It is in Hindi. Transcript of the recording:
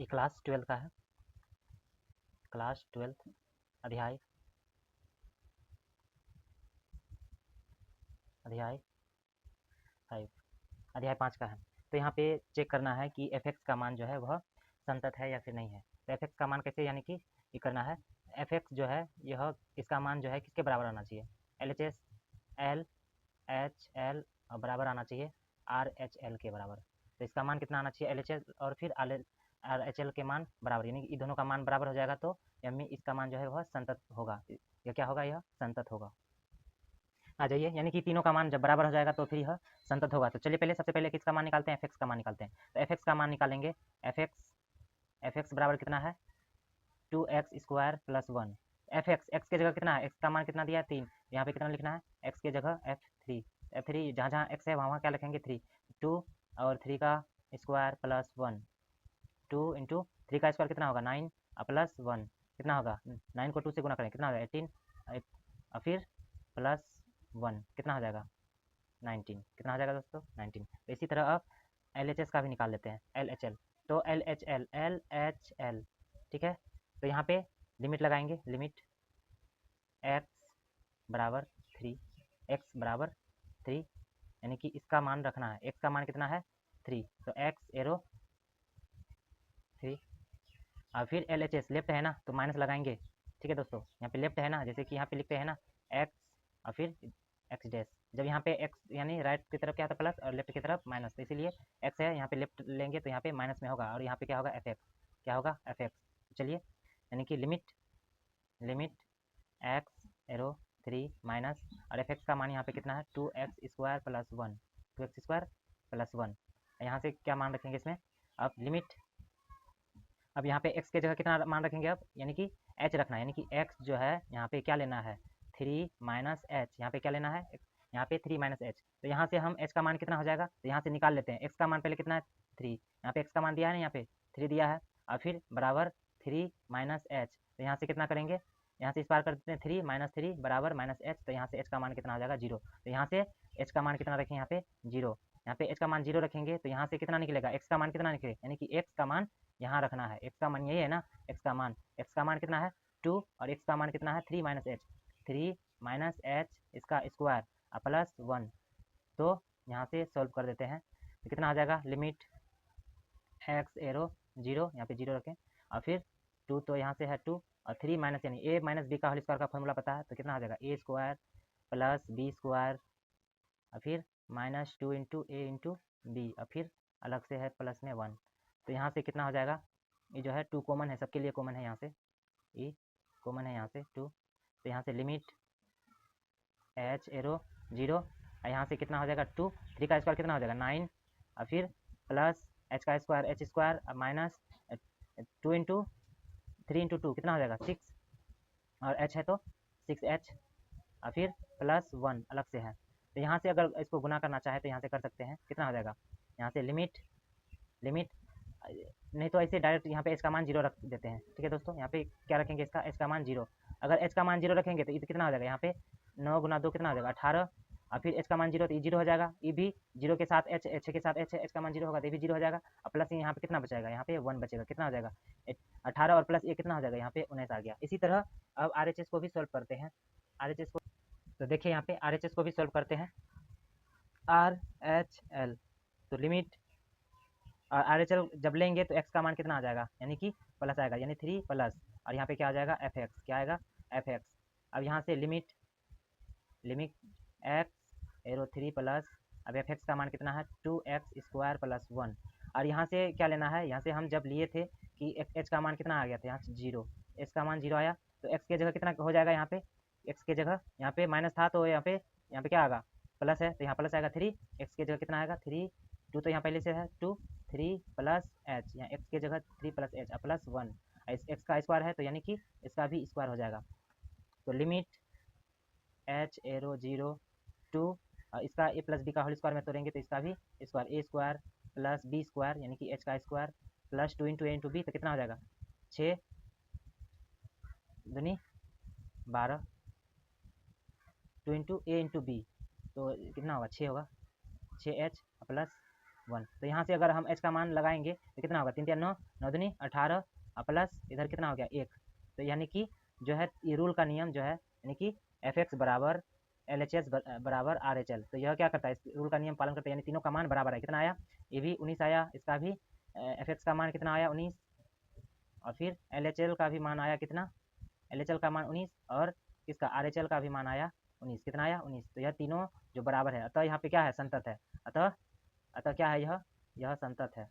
ये क्लास 12 का है, क्लास 12 अध्याय अध्याय 5 अध्याय 5 का है। तो यहाँ पे चेक करना है कि एफ एक्स का मान जो है वह संतत है या फिर नहीं है। तो एफ एक्स का मान कैसे, यानी कि ये करना है, एफ एक्स जो है यह इसका मान जो है किसके बराबर आना चाहिए, L H S L H L बराबर आना चाहिए आर एच एल के बराबर। तो इसका मान कितना आना चाहिए, एल एच एल और फिर आर एच एल के मान बराबर, यानी कि दोनों का मान बराबर हो जाएगा तो यानी इसका मान जो है वह संतत होगा। यह क्या होगा, यह संतत होगा। आ जाइए, यानी कि तीनों का मान जब बराबर हो जाएगा तो फिर यह संतत होगा। तो चलिए पहले सबसे पहले किसका मान निकालते हैं, एफ एक्स का मान निकालते हैं। तो एफ एक्स का मान निकालेंगे, एफ एक्स बराबर कितना है 2x² + 1। एफ एक्स के जगह कितना है, एक्स का मान कितना दिया है 3, यहाँ पे कितना लिखना है, एक्स के जगह f3 जहाँ जहाँ एक्स है वहाँ क्या लिखेंगे 3, 2 और 3 का स्क्वायर प्लस 1, 2 इंटू 3 का स्क्वायर कितना होगा 9 प्लस 1 कितना होगा, 9 को 2 से गुना करें कितना होगा 18 और फिर प्लस 1 कितना हो जाएगा 19, कितना हो जाएगा दोस्तों 19। तो इसी तरह अब LHS का भी निकाल लेते हैं, LHL। तो LHL ठीक है। तो यहाँ पे लिमिट लगाएंगे, लिमिट x बराबर 3, x बराबर 3 यानी कि इसका मान रखना है, x का मान कितना है 3, तो x एरो 3 और फिर LHS लेफ्ट है ना तो माइनस लगाएंगे, ठीक है दोस्तों। यहाँ पे लेफ्ट है ना, जैसे कि यहाँ पे लिखते हैं ना x और फिर x डैश, जब यहाँ पे x यानी राइट की तरफ क्या था प्लस और लेफ्ट की तरफ माइनस, तो इसीलिए x है यहाँ पे लेफ्ट लेंगे तो यहाँ पे माइनस में होगा और यहाँ पे क्या होगा एफ एक्स, क्या होगा एफ एक्स। चलिए यानी कि लिमिट x एरो 3 माइनस और एफ एक्स का मान यहाँ पे कितना है 2x² + 1, 2x² + 1। यहाँ से क्या मान रखेंगे इसमें, अब लिमिट, अब यहाँ पे x के जगह कितना मान रखेंगे अब, यानी कि h रखना है, यानी कि x जो है यहाँ पे क्या लेना है 3 माइनस एच, यहाँ पे क्या लेना है यहाँ पे 3 माइनस एच। तो यहाँ से हम h का मान कितना हो जाएगा, तो यहाँ से निकाल लेते हैं। x का मान पहले कितना है 3, यहाँ पे x का मान दिया है ना, यहाँ पे 3 दिया है और फिर बराबर 3 माइनस एच। तो यहाँ से कितना करेंगे, यहाँ से इस पार कर देते हैं 3 माइनस 3 बराबर माइनस एच, तो यहाँ से h का मान कितना हो जाएगा 0। तो यहाँ से h का मान कितना रखें यहाँ पे 0, यहाँ पे h का मान 0 रखेंगे तो यहाँ से कितना निकलेगा, x का मान कितना निकले, यानी कि x का मान यहाँ रखना है, x का मान यही है ना, x का मान कितना है 2 और x का मान कितना है 3 माइनस एच, 3 माइनस एच इसका स्क्वायर प्लस 1। तो यहाँ से सॉल्व कर देते हैं तो कितना आ जाएगा, लिमिट x एरो 0, यहाँ पे 0 रखें और फिर 2 तो यहाँ से है 2 और 3 माइनस यानी a माइनस बी का होल स्क्वायर का फॉर्मूला पता है, तो कितना आ जाएगा a² प्लस b² और फिर माइनस 2 इंटू ए इंटू बी और फिर अलग से है प्लस में 1। तो यहाँ से कितना हो जाएगा, ये जो है 2 कॉमन है, सबके लिए कॉमन है, यहाँ से ये कॉमन है यहाँ से 2, तो यहाँ से लिमिट h एरो 0 और यहाँ से कितना हो जाएगा 2, 3 का स्क्वायर कितना हो जाएगा 9 और फिर प्लस h का square h² minus 2 into 3 into 2 कितना हो जाएगा 6 और h है तो 6h और फिर प्लस 1 अलग से है। तो यहाँ से अगर इसको गुना करना चाहे तो यहाँ से कर सकते हैं, कितना हो जाएगा यहाँ से लिमिट नहीं तो ऐसे डायरेक्ट यहाँ पे h का मान 0 रख देते हैं, ठीक है दोस्तों। यहाँ पे क्या रखेंगे, इसका h का मान 0, अगर h का मान 0 रखेंगे तो ये कितना हो जाएगा, यहाँ पे 9 गुना 2 कितना हो जाएगा 18 और फिर h का मान 0 तो ये 0 हो जाएगा, ये भी 0 के साथ h के साथ h का मान 0 होगा तो ये भी 0 हो जाएगा और प्लस यहाँ पे कितना बचेगा, यहाँ पे 1 बचेगा, कितना हो जाएगा 18 और प्लस ये कितना हो जाएगा यहाँ पे 19 आ गया। इसी तरह अब RHS को भी सॉल्व करते हैं, RHS को तो देखिए यहाँ पे RHS को भी सॉल्व करते हैं, RHL तो लिमिट और RHL जब लेंगे तो x का मान कितना आ जाएगा, यानी कि प्लस आएगा, यानी 3 प्लस और यहाँ पे क्या आ जाएगा एफ एक्स, क्या आएगा एफ एक्स। अब यहाँ से लिमिट x एरो 3 प्लस अब एफ एक्स का मान कितना है 2x² + 1 और यहाँ से क्या लेना है, यहाँ से हम जब लिए थे कि h का मान कितना आ गया था यहाँ से 0, h का मान 0 आया तो x के जगह कितना हो जाएगा, यहाँ पे x के जगह यहाँ पे माइनस था तो यहाँ पे क्या आएगा प्लस है तो यहाँ प्लस आएगा 3, x के जगह कितना आएगा 3, 2 तो यहाँ पहले से है 2, 3 प्लस h, यहाँ x के जगह 3 प्लस h प्लस 1, x का स्क्वायर है तो यानी कि इसका भी स्क्वायर हो जाएगा। तो लिमिट h एरो 0 2 इसका a प्लस बी का होल स्क्वायर में तोड़ेंगे तो इसका भी स्क्वायर a² प्लस b² यानी कि h का square plus 2 into a into B तो कितना हो जाएगा 6 दूनी 12, 2 इंटू a इंटू बी तो कितना होगा 6 होगा 6h प्लस 1। तो यहाँ से अगर हम h का मान लगाएंगे तो कितना होगा, 3 3 9 9 दूनी 18 प्लस इधर कितना हो गया 1। तो यानी कि जो है ये रूल का नियम जो है यानी कि Fx बराबर LHS बराबर RHL। तो यह क्या करता है, इस रूल का नियम पालन करता है, यानी तीनों का मान बराबर है। कितना आया, ये भी 19 आया, इसका भी Fx का मान कितना आया 19, और फिर LHL का भी मान आया कितना, LHL का मान 19, और इसका RHL का भी मान आया 19। कितना आया 19। तो यह तीनों जो बराबर है, अतः यहाँ पे क्या है, संतत है। अतः क्या है, यह संतत है।